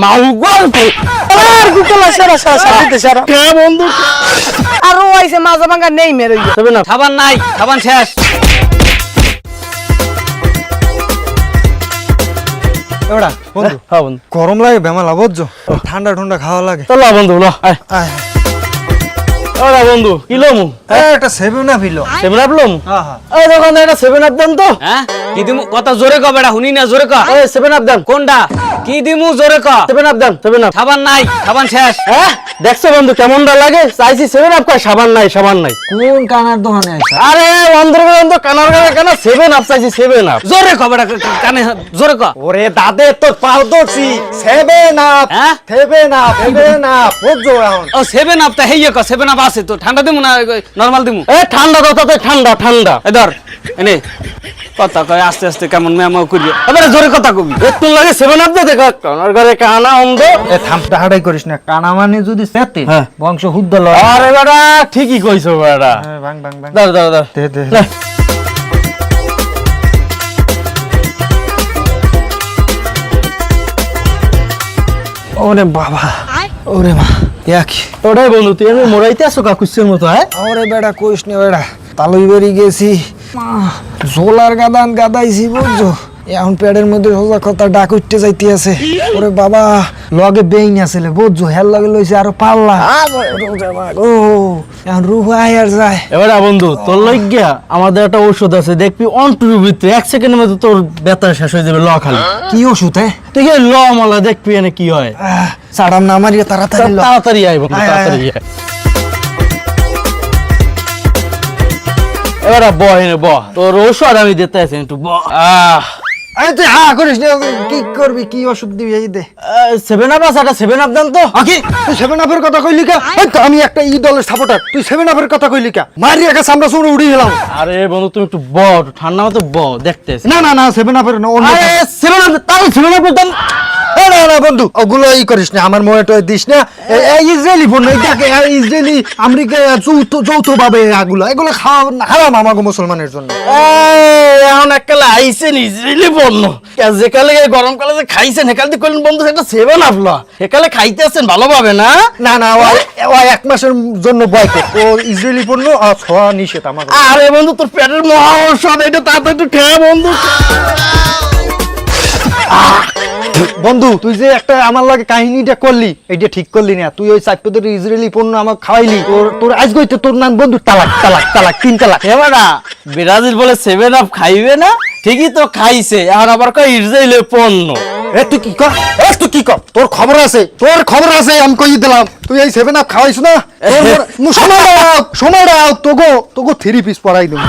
মাউ গল্প আর গুকলা সারা সাথে সারা কে বন্ধু আর ও আইছে মাজা ভাঙা নেই মেরে তবে না সাবান নাই, সাবান শেষ। এবারে বন্ধু হ্যাঁ বন্ধু গরম লাগে বেমালা বুঝছো ঠান্ডা ঠান্ডা খাওয়া লাগে চলো বন্ধু ল আয় আয় ওরা বন্ধু কি লমু একটা seven up Hilo seven up লম হ্যাঁ হ্যাঁ এই দোকানে একটা সেভেন আপ দেন তো হ্যাঁ কি দিমু? কথা জোরে ক বেটা, শুনি না, জোরে ক। এই সেভেন আপ দেন কোনটা কি দিমু? জোরে ক। সেভেন আপ দেন সেভেন আপ সাবান নাই, সাবান শেষ। হ্যাঁ দেখছো বন্ধু কেমনটা লাগে চাইছি সেভেন আপ কয় সাবান নাই সাবান নাই কোন কানার দোকানে আইছা আরে অন্ধকার কানার গায়ে কেন সেভেন আপ চাইছি সেভেন আপ জোরে ক বেটা, কানে জোরে ক। ওরে দাদে তোর পাও দছি সেভেন আপ হ্যাঁ? সেভেন আপ বুঝছো এখন ও 7 আপ তা হেইয়া ক, 7 আপ আছে তো। ঠান্ডা দিমু না নরমাল দিমু? এ ঠান্ডা তো ঠান্ডা ঠান্ডা এ ধর এনে কথা কয় আস্তে আস্তে, কেমন ম্যামাও করি। এবারে জোরে কথা কবি। একটু লাগে সেভেন আপ দিয়ে দেখা কানার গায়ে কানা অন্ধ এ থাম হাড়াই করিস না কানা মানে যদি সেতে হ্যাঁ। বংশ শুদ্ধ লয় আরে বেটা ঠিকই কইছো বেটা বাং বাং বাং দাও দাও দাও দে দে লে। ওরে বাবা ওরে মা কি ওটাই বন্ধু তুই আমি মোরাইতে আসো কাকুসের মতো হ্যাঁ ওরে বেড়া কইস না বেড়া তালুই বেরি গেছি জোলার গাদান গাদাইছি বুঝছো এখন পেটের মধ্যে সোজা কথা ডাক উঠতে যাইতে আছে ওরে বাবা লগে বেইন আসলে বুঝছো হেল লগে লইছে আরো পাল্লা ও এখন রুহ আয়ার যায় এবারে বন্ধু তোর লাগিয়া আমাদের একটা ঔষধ আছে দেখবি অন টু ভিতরে 1 সেকেন্ডের মধ্যে তোর ব্যথা শেষ হয়ে যাবে ল খালি কি ওষুধ তুই এই ল মালা দেখবি এনে কি হয় সাড়াম না মারিয়া তাড়াতাড়ি ল তাড়াতাড়ি আয় বন্ধু আয়, আয়, তাড়াতাড়ি আয় এবারে ব এনে ব তোর ঔষধ আমি দিতে আছি একটু ব আরে তুই করিস না কি করবি কি ওষুধ দিবি এই দে সেভেন আপ আছে একটা সেভেন আপ দেন তো আকি তুই সেভেন আপের কথা কইলি কা এই তো আমি একটা ই দলের সাপোর্টার তুই সেভেন আপের কথা কইলি কা মারিয়া কা সামনে শুনে উড়ি গেলাম আরে বন্ধু তুমি একটু ব একটু ঠান্ডা মতো ব দেখতে আছি। না না না সেভেন আপের না অন্য আরে সেভেন আপ তাহলে সেভেন আপ দেন না না বন্ধু ওগুলো ই করিস না আমার মনে তো দিস না ইসরায়েলি ফোন এটাকে ইসরায়েলি আমেরিকা যৌথ ভাবে এগুলো খাওয়া হারাম আমাগো মুসলমানের জন্য এখন এককালে আইসেন ইসরায়েলি পণ্য যেকালে গরম কালে যে খাইছেন হেকাল দিয়ে কইলেন বন্ধু সেটা সেভেন আপ ল হেকালে খাইতে আছেন ভালোভাবে না না না ও এক মাসের জন্য বয়কট ও ইসরায়েলি পণ্য ছোঁয়া নিষেধ আমার আরে বন্ধু তোর পেটের মহা ঔষধ এটা তাড়াতাড়ি একটু খেয়ে বন্ধু বন্ধু তুই যে একটা আমার লাগে কাহিনীটা করলি এইটা ঠিক করলি না তুই ওই চারপদের ইসরায়েলি পণ্য আমাকে খাওয়াইলি তোর আজ গইতে তোর নাম বন্ধু তালাক তালাক তালাক 3 তালাক এবারা ব্রাজিল বলে সেভেন আপ খাইবে না ঠিকই তো খাইছে আর আবার কয় ইসরায়েলের পণ্য তুই কি কর তোর খবর আছে আমি কই দিলাম তুই এই 7 আপ খাওয়াইছ না সময় দাও তোগো 3 পিস পরাই দেব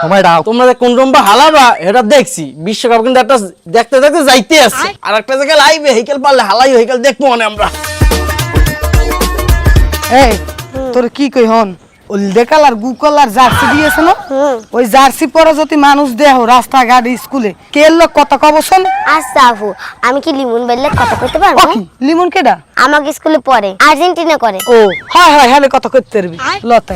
সময় দাও তোমরা যে কোন রম্বা হালাবা এটা দেখছি বিশ্বকাপ কিন্তু একটা দেখতে দেখতে যাইতে আছে আর একটা জায়গায় লাইবে হেকেল পারলে হালাই হেকেল দেখবো মানে আমরা এই তোর কি কই হন ওই দেখালার গুকলার জার্সি দিয়েছে না ওই জার্সি পরে যদি মানুষ দেহ রাস্তাঘাট স্কুলে কে লোক কথা কবছন আচ্ছা আপু, আমি কি লিমন বেললে কথা কইতে ও পারবো? কি লিমন কেডা আমাকে স্কুলে পড়ে, আর্জেন্টিনা করে। ও হয় হয় হ্যাঁ কথা কইতে পারবি লতে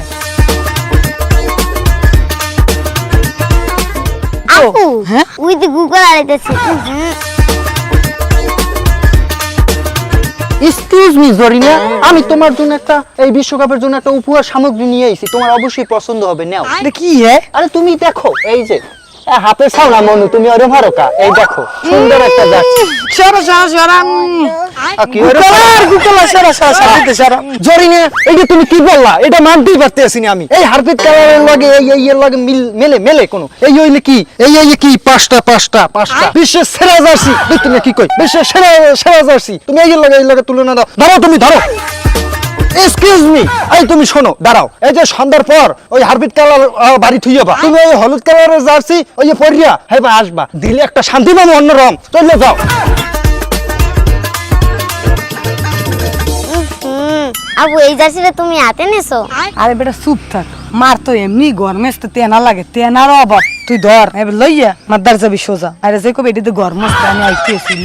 আপু হ্যাঁ? উই দি গুগল আড়াইতেছি। এক্সকিউজ মি জরিনা আমি তোমার জন্য একটা এই বিশ্বকাপের জন্য একটা উপহার সামগ্রী নিয়ে আইছি তোমার অবশ্যই পছন্দ হবে নাও এটা কি হ্যাঁ আরে তুমি দেখো এই যে হাতে ছাও না মনু তুমি ওরে ভারকা এই দেখো সুন্দর একটা যাচ্ছে সারা কি ওরে গুকলা সারা সারা জরিনা এই যে তুমি কি বললা এটা মানতেই পারতেছি না আমি এই হারপিট কালারের লাগে এই এর লাগে মেলে কোন এই হইলে কি এই কি পাঁচটা বিশ্বের সেরা জার্সি তুমি কি কই বিশ্বের সেরা জার্সি তুমি এই লাগে তুলনা দাও তুমি ধরো এক্সকিউজ মি এই তুমি শোনো দাঁড়াও এই যে সন্ধ্যার পর ওই হারপিট কালার বাড়ি থুইবা তুমি ওই হলুদ কালারের জার্সি ওই যে পরিয়া হেবা আসবা দিলে একটা শান্তি পাবো অন্য রং চলে যাও আপু এই জার্সিটা তুমি হাতে নেছো? আরে বেটা চুপ থাক মার তো এমনি গরমেস তো তেনা লাগে তেনার অভাব তুই ধর এবার লইয়া মাদার যাবি সোজা আরে যে কবে এটিতে গরমস আমি আইতেছি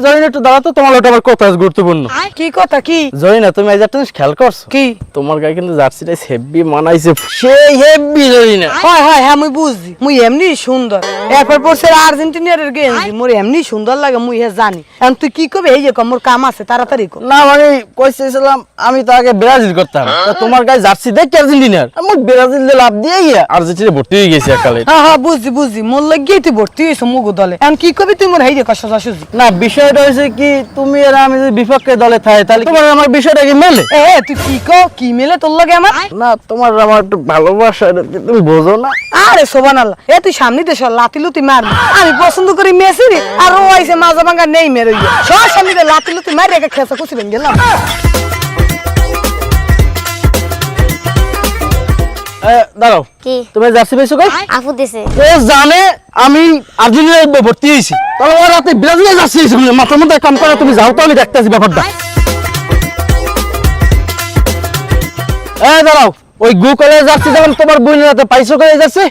জরিনা একটু দাঁড়াতো, তোমার ওটা আবার কথা আছে গুরুত্বপূর্ণ। কি কথা কি? জরিনা, তুমি এই একটা জিনিস খেয়াল করছো? কি? তোমার গায়ে কিন্তু জার্সিটা হেভি মানাইছে, সেই হেভি জরিনা। হয় হয় হ্যাঁ মুই বুঝছি, মুই এমনি সুন্দর। এরপর পড়ছে আর্জেন্টিনার গেঞ্জি, মোর এমনি সুন্দর লাগে, মুই হে জানি। এখন তুই কি করবি? এই যে কর, মোর কাম আছে, তাড়াতাড়ি কর। না মানে কইছিলাম আমি তো আগে ব্রাজিল করতাম, তা তোমার গায়ে জার্সি দেখি আর্জেন্টিনার, আমার ব্রাজিল দিয়ে লাভ দিয়ে আর্জেন্টিনা ভর্তি হয়ে গেছে একালে। হ্যাঁ হ্যাঁ বুঝছি বুঝছি, মোর লাগিয়ে তুই ভর্তি হয়েছ মুগো দলে। এখন কি করবি তুই? মোর এই যে কর সোজাসুজি। না বিষয়টা হয়েছে কি, তুমি আর আমি যদি বিপক্ষে দলে থাকি তাহলে তোমার আমার বিষয়টা কি মেলে? তুই কি কো? কি মেলে তোর লাগে আমার? না তোমার আমার একটু ভালোবাসা, এটা কি তুমি বোঝো না? আরে সোবানাল্লাহ, তুই সামনে দেশ লাতি লুতি মারবি। আমি পছন্দ করি মেসি রে, আর ও আইছে মাজা ভাঙা নেই মেরে সব সামনে দিয়ে লাতি লুতি মারি একা খেসা কুচি ভেঙে গেলাম। দাঁড়াও, কি? তুমি জার্সি পেয়েছো কই? আপু দিছে। ও জানে আমি আর্জেন্টিনায় ভর্তি হয়েছি, তাহলে ওর রাতে ব্রাজিলে জার্সি হয়েছে, মাথার মধ্যে কাম করে, তুমি যাও তো আমি দেখতেছি ব্যাপারটা। দাঁড়াও, ওই গু কলেজ যাচ্ছি যখন তোমার বোনের হাতে পাইছো করে যাচ্ছে।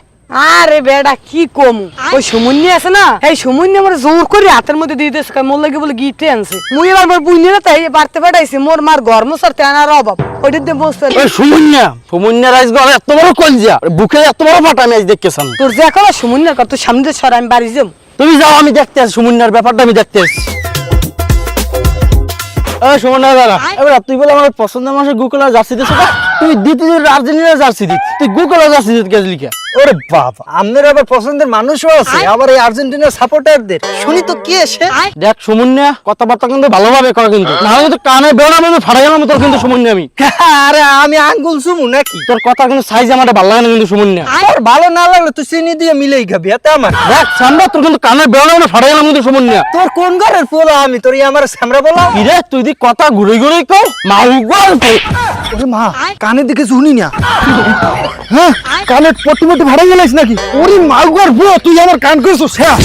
আরে বেটা কি কম, ওই সমুন্নি আছে না, এই সমুন্নি আমার জোর করে হাতের মধ্যে দিয়ে দিয়েছে, মোর লাগে বলে গিটে আনছে। মুই এবার মোর বুইনিরা তাই বাড়তে পাঠাইছি, মোর মার গরম সার তেনার অভাব, ওইটা দিয়ে বসতে। ওই সুমুন্যা রাইস গড়ে এত বড় কলজিয়া, বুকে এত বড় ফাটা আমি আজ দেখতেছিলাম। তোর যে এখন সমুন্নার কর, তোর সামনে দিয়ে সর, আমি বাড়ি যাম। তুমি যাও, আমি দেখতে আসি সুমুন্যার ব্যাপারটা, আমি দেখতে আসছি। সুমন্যা দাঁড়া, এবার তুই বলে আমার পছন্দের মানুষের গু কলার জার্সি দিচ্ছ, তুই দিতে আর্জেন্টিনার জার্সি দিত, তুই গু কলার জার্সি দিতে গেছিলি লিখা। ওরে বাবা, আমাদের আবার পছন্দের মানুষও আছে, আবার এই আর্জেন্টিনার সাপোর্টারদের শুনি তো কি এসে। দেখ সুমন্যা, কথাবার্তা কিন্তু ভালোভাবে করা, কিন্তু নাহলে কিন্তু কানে বেরোনা আমি ফাটা গেলাম তোর কিন্তু সুমন্যা আমি। আরে আমি আঙ্গুল চুমু নাকি? তোর কথা কিন্তু সাইজ আমার ভালো লাগে না কিন্তু সুমন্যা। তোর ভালো না লাগলে তুই চিনি দিয়ে মিলেই খাবি, এতে আমার। দেখ সামনে তোর কিন্তু কানে বেরোনা আমি ফাটা গেলাম কিন্তু সুমন্যা। তোর কোন ঘরের পোলা আমি? তোর আমার সামরা বলা কি রে, তুই দি কথা ঘুরে ঘুরে কও মাউ গল্প। ওরে মা, কানের দিকে শুনি না। হ্যাঁ, কানের পটি মটি ভাড়া গেলিস নাকি? ওরে মাউ গল্প, তুই আমার কান করেছিস শেষ।